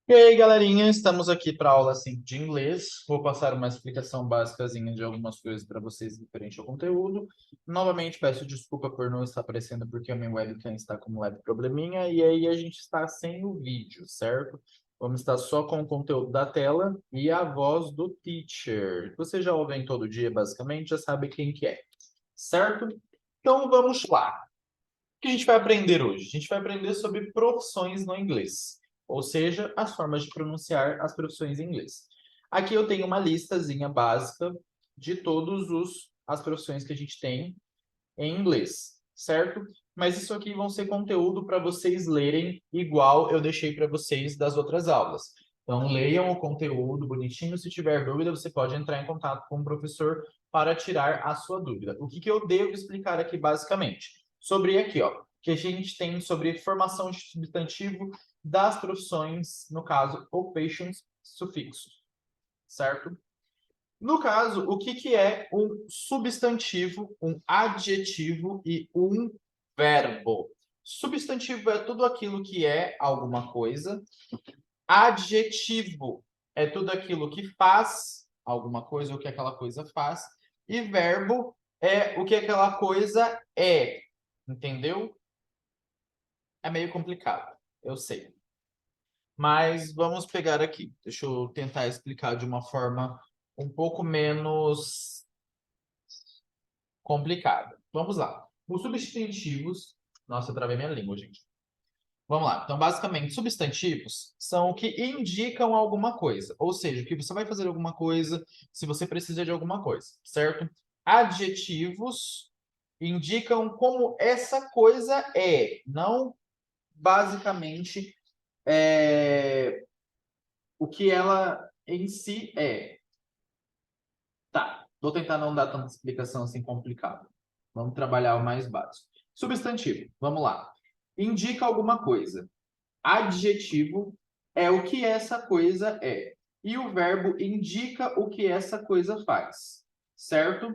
E aí, galerinha, estamos aqui para a aula 5 de inglês. Vou passar uma explicação básicazinha de algumas coisas para vocês referente ao conteúdo. Novamente, peço desculpa por não estar aparecendo porque a minha webcam está com um leve probleminha e aí a gente está sem o vídeo, certo? Vamos estar só com o conteúdo da tela e a voz do teacher. Você já ouve todo dia, basicamente, já sabe quem que é, certo? Então, vamos lá. O que a gente vai aprender hoje? A gente vai aprender sobre profissões no inglês, ou seja, as formas de pronunciar as profissões em inglês. Aqui eu tenho uma listazinha básica de todas as profissões que a gente tem em inglês, certo? Mas isso aqui vão ser conteúdo para vocês lerem igual eu deixei para vocês das outras aulas. Então, leiam o conteúdo bonitinho. Se tiver dúvida, você pode entrar em contato com o professor para tirar a sua dúvida. O que eu devo explicar aqui, basicamente? Sobre aqui, ó, que a gente tem sobre formação de substantivo das profissões, no caso, occupations, sufixos, certo? No caso, o que é um substantivo, um adjetivo e um verbo? Substantivo é tudo aquilo que é alguma coisa. Adjetivo é tudo aquilo que faz alguma coisa, o que aquela coisa faz. E verbo é o que aquela coisa é. Entendeu? É meio complicado, eu sei. Mas vamos pegar aqui. Deixa eu tentar explicar de uma forma um pouco menos complicada. Vamos lá. Os substantivos. Nossa, eu travei minha língua, gente. Vamos lá. Então, basicamente, substantivos são o que indicam alguma coisa. Ou seja, que você vai fazer alguma coisa se você precisa de alguma coisa, certo? Adjetivos indicam como essa coisa é, não basicamente o que ela em si é. Tá, vou tentar não dar tanta explicação assim complicada. Vamos trabalhar o mais básico. Substantivo, vamos lá. Indica alguma coisa. Adjetivo é o que essa coisa é. E o verbo indica o que essa coisa faz. Certo?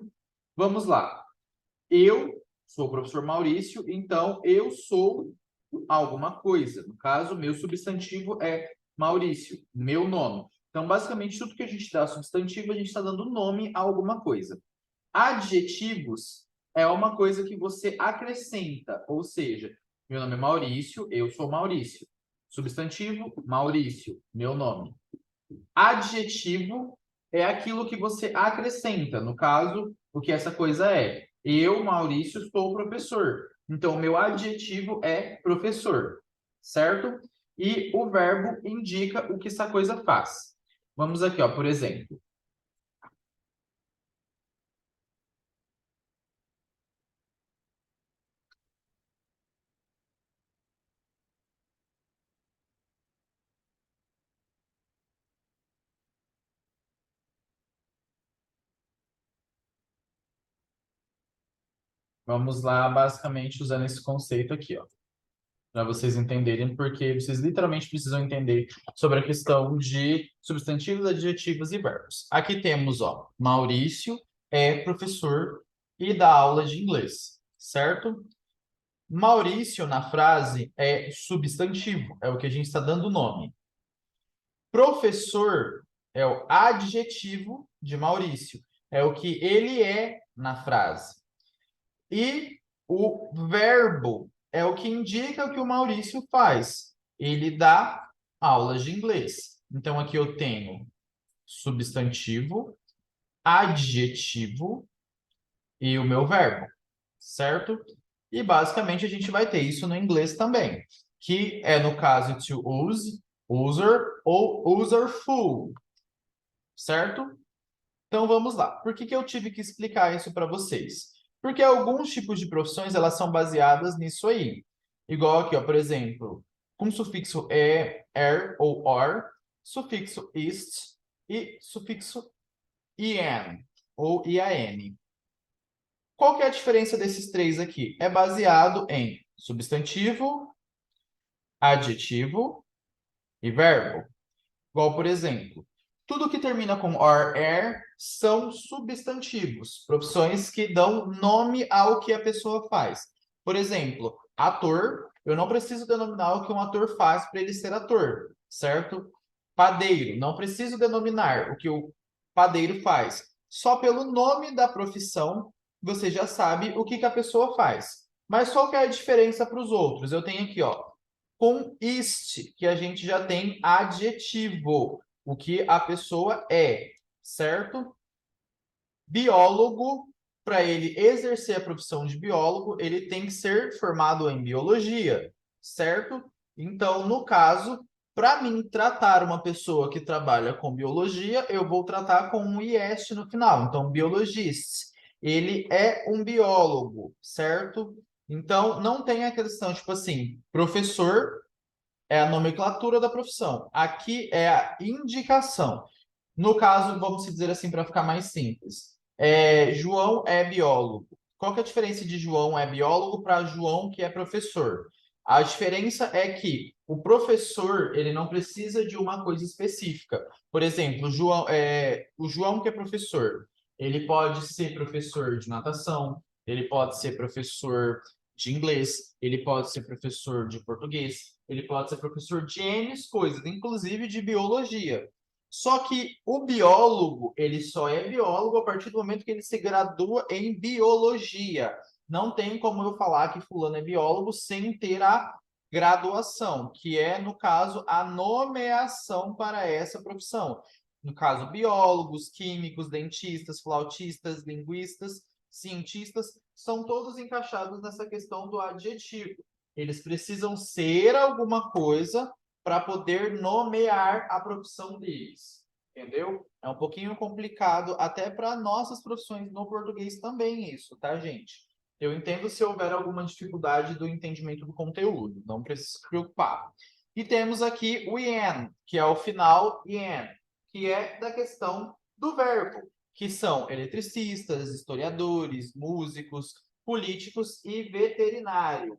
Vamos lá. Eu sou o professor Maurício, então eu sou alguma coisa. No caso, meu substantivo é Maurício, meu nome. Então, basicamente, tudo que a gente dá substantivo, a gente está dando nome a alguma coisa. Adjetivos é uma coisa que você acrescenta, ou seja, meu nome é Maurício, eu sou Maurício. Substantivo, Maurício, meu nome. Adjetivo é aquilo que você acrescenta, no caso, o que essa coisa é. Eu, Maurício, sou professor. Então, meu adjetivo é professor, certo? E o verbo indica o que essa coisa faz. Vamos aqui, ó, por exemplo. Vamos lá, basicamente, usando esse conceito aqui, ó, para vocês entenderem, porque vocês literalmente precisam entender sobre a questão de substantivos, adjetivos e verbos. Aqui temos, ó, Maurício é professor e dá aula de inglês, certo? Maurício, na frase, é substantivo, é o que a gente está dando nome. Professor é o adjetivo de Maurício, é o que ele é na frase. E o verbo é o que indica o que o Maurício faz. Ele dá aulas de inglês. Então, aqui eu tenho substantivo, adjetivo e o meu verbo, certo? E, basicamente, a gente vai ter isso no inglês também, que é, no caso, to use, user ou userful, certo? Então vamos lá. Por que eu tive que explicar isso para vocês? Porque alguns tipos de profissões elas são baseadas nisso aí. Igual aqui, ó, por exemplo, com sufixo e, er ou or, sufixo ist e sufixo in ou ian. Qual que é a diferença desses três aqui? É baseado em substantivo, adjetivo e verbo. Igual, por exemplo, tudo que termina com or, er são substantivos, profissões que dão nome ao que a pessoa faz. Por exemplo, ator, eu não preciso denominar o que um ator faz para ele ser ator, certo? Padeiro, não preciso denominar o que o padeiro faz. Só pelo nome da profissão, você já sabe o que a pessoa faz. Mas qual que é a diferença para os outros? Eu tenho aqui, ó, com este, que a gente já tem adjetivo, o que a pessoa é, certo? Biólogo, para ele exercer a profissão de biólogo, ele tem que ser formado em biologia, certo? Então, no caso, para mim tratar uma pessoa que trabalha com biologia, eu vou tratar com um IEST no final. Então, biologist, ele é um biólogo, certo? Então, não tem a questão, tipo assim, professor é a nomenclatura da profissão. Aqui é a indicação. No caso, vamos dizer assim, para ficar mais simples. João é biólogo. Qual que é a diferença de João é biólogo para João que é professor? A diferença é que o professor, ele não precisa de uma coisa específica. Por exemplo, o João que é professor, ele pode ser professor de natação, ele pode ser professor de inglês, ele pode ser professor de português, ele pode ser professor de N coisas, inclusive de biologia. Só que o biólogo, ele só é biólogo a partir do momento que ele se gradua em biologia. Não tem como eu falar que fulano é biólogo sem ter a graduação, que é, no caso, a nomeação para essa profissão. No caso, biólogos, químicos, dentistas, flautistas, linguistas, cientistas, são todos encaixados nessa questão do adjetivo. Eles precisam ser alguma coisa para poder nomear a profissão deles, entendeu? É um pouquinho complicado até para nossas profissões no português também isso, tá, gente? Eu entendo se houver alguma dificuldade do entendimento do conteúdo, não precisa se preocupar. E temos aqui o IN, que é o final IN, que é da questão do verbo, que são eletricistas, historiadores, músicos, políticos e veterinário.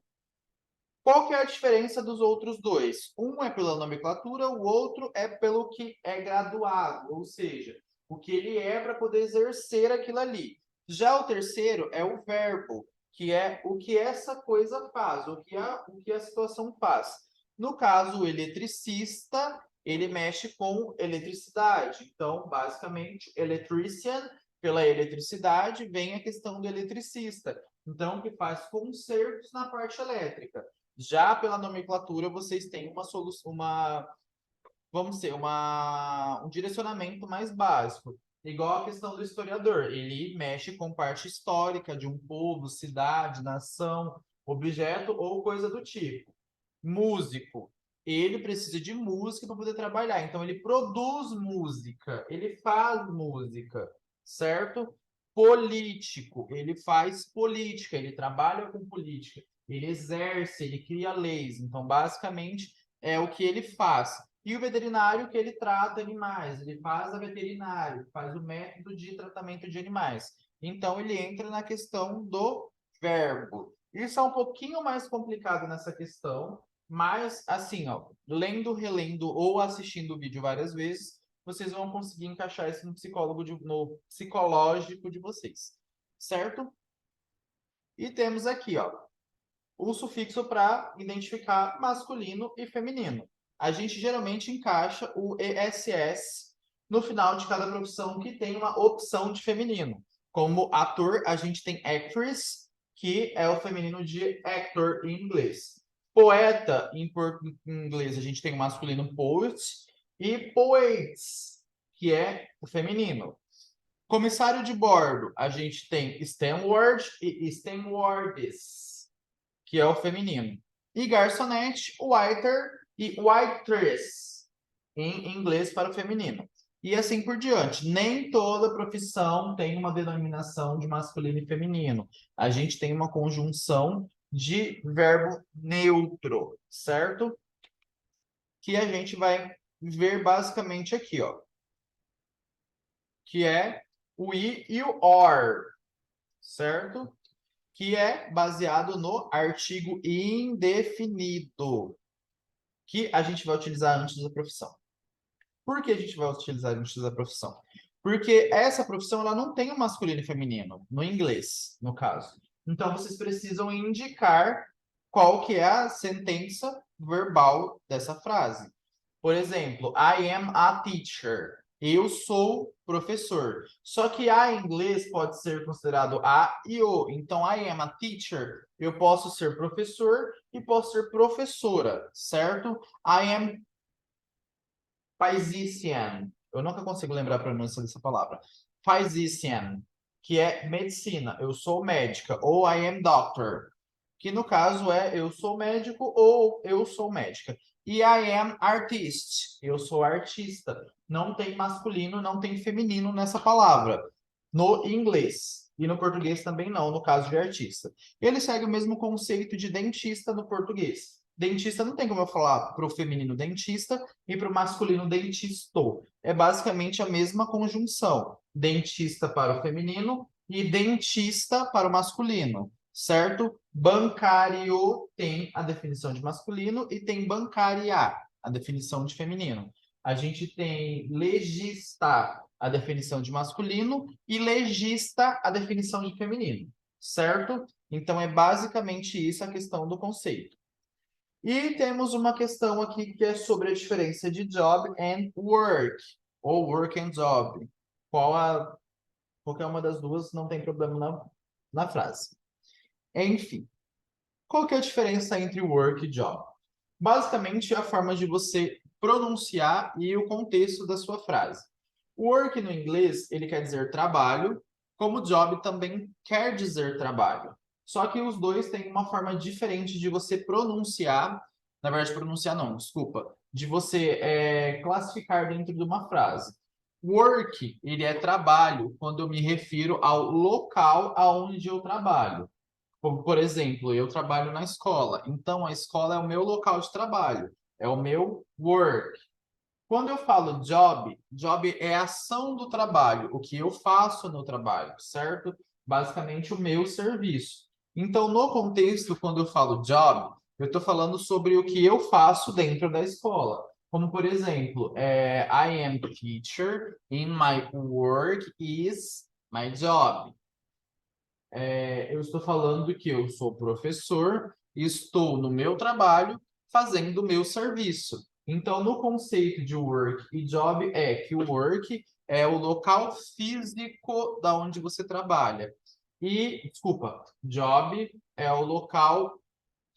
Qual que é a diferença dos outros dois? Um é pela nomenclatura, o outro é pelo que é graduado, ou seja, o que ele é para poder exercer aquilo ali. Já o terceiro é o verbo, que é o que essa coisa faz, o que a situação faz. No caso, o eletricista, ele mexe com eletricidade. Então, basicamente, electrician, pela eletricidade, vem a questão do eletricista. Então, que faz concertos na parte elétrica. Já pela nomenclatura, vocês têm uma solução, vamos dizer, um direcionamento mais básico. Igual a questão do historiador. Ele mexe com parte histórica de um povo, cidade, nação, objeto ou coisa do tipo. Músico. Ele precisa de música para poder trabalhar. Então, ele produz música, ele faz música, certo? Político. Ele faz política, ele trabalha com política. Ele exerce, ele cria leis. Então, basicamente, é o que ele faz. E o veterinário, que ele trata animais, ele faz a veterinário, faz o método de tratamento de animais. Então, ele entra na questão do verbo. Isso é um pouquinho mais complicado nessa questão, mas, assim, ó, lendo, relendo ou assistindo o vídeo várias vezes, vocês vão conseguir encaixar isso no psicológico de vocês, certo? E temos aqui, ó, o sufixo para identificar masculino e feminino. A gente geralmente encaixa o ESS no final de cada profissão que tem uma opção de feminino. Como ator, a gente tem actress, que é o feminino de actor em inglês. Poeta, em inglês, a gente tem o masculino poet. E poets, que é o feminino. Comissário de bordo, a gente tem steward e stewardess, que é o feminino. E garçonete, waiter e waitress, em inglês para o feminino. E assim por diante. Nem toda profissão tem uma denominação de masculino e feminino. A gente tem uma conjunção de verbo neutro, certo? Que a gente vai ver basicamente aqui, ó. Que é o I e o OR, certo? Que é baseado no artigo indefinido, que a gente vai utilizar antes da profissão. Por que a gente vai utilizar antes da profissão? Porque essa profissão ela não tem o masculino e feminino, no inglês, no caso. Então, vocês precisam indicar qual que é a sentença verbal dessa frase. Por exemplo, I am a teacher. Eu sou professor. Só que a em inglês pode ser considerado a e o. Então, I am a teacher. Eu posso ser professor e posso ser professora, certo? I am physician. Eu nunca consigo lembrar a pronúncia dessa palavra. Physician, que é medicina. Eu sou médica. Ou I am doctor, que no caso é eu sou médico ou eu sou médica. E I am artist. Eu sou artista. Não tem masculino, não tem feminino nessa palavra. No inglês. E no português também não, no caso de artista. Ele segue o mesmo conceito de dentista no português. Dentista não tem como eu falar para o feminino dentista e para o masculino dentistou. É basicamente a mesma conjunção. Dentista para o feminino e dentista para o masculino, certo? Bancário tem a definição de masculino e tem bancária, a definição de feminino. A gente tem legista, a definição de masculino, e legista, a definição de feminino, certo? Então, é basicamente isso a questão do conceito. E temos uma questão aqui que é sobre a diferença de job and work, ou work and job. Qualquer uma das duas não tem problema na frase. Enfim, qual que é a diferença entre work e job? Basicamente, é a forma de você pronunciar e o contexto da sua frase. Work no inglês, ele quer dizer trabalho, como job também quer dizer trabalho. Só que os dois têm uma forma diferente de você pronunciar, na verdade, pronunciar não, desculpa, de você classificar dentro de uma frase. Work, ele é trabalho, quando eu me refiro ao local aonde eu trabalho. Como, por exemplo, eu trabalho na escola, então a escola é o meu local de trabalho, é o meu work. Quando eu falo job, job é a ação do trabalho, o que eu faço no trabalho, certo? Basicamente o meu serviço. Então, no contexto, quando eu falo job, eu estou falando sobre o que eu faço dentro da escola. Como, por exemplo, I am teacher and my work is my job. Eu estou falando que eu sou professor e estou no meu trabalho fazendo o meu serviço. Então, no conceito de work e job, é que o work é o local físico da onde você trabalha. E, desculpa, job é o local,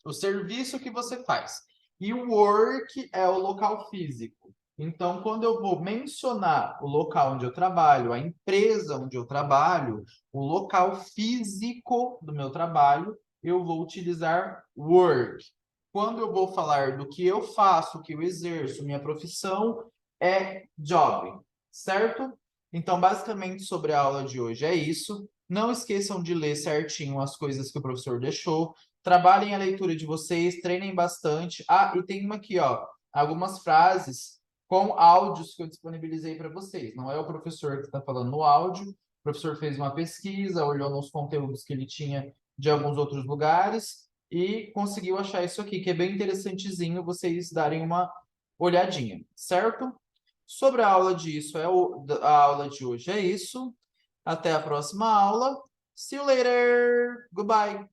o serviço que você faz. E o work é o local físico. Então, quando eu vou mencionar o local onde eu trabalho, a empresa onde eu trabalho, o local físico do meu trabalho, eu vou utilizar work. Quando eu vou falar do que eu faço, que eu exerço, minha profissão, é job, certo? Então, basicamente, sobre a aula de hoje é isso. Não esqueçam de ler certinho as coisas que o professor deixou. Trabalhem a leitura de vocês, treinem bastante. Ah, e tem uma aqui, ó, algumas frases com áudios que eu disponibilizei para vocês. Não é o professor que está falando no áudio. O professor fez uma pesquisa, olhou nos conteúdos que ele tinha de alguns outros lugares e conseguiu achar isso aqui, que é bem interessantezinho vocês darem uma olhadinha, certo? Sobre a aula disso, a aula de hoje é isso. Até a próxima aula. See you later. Goodbye.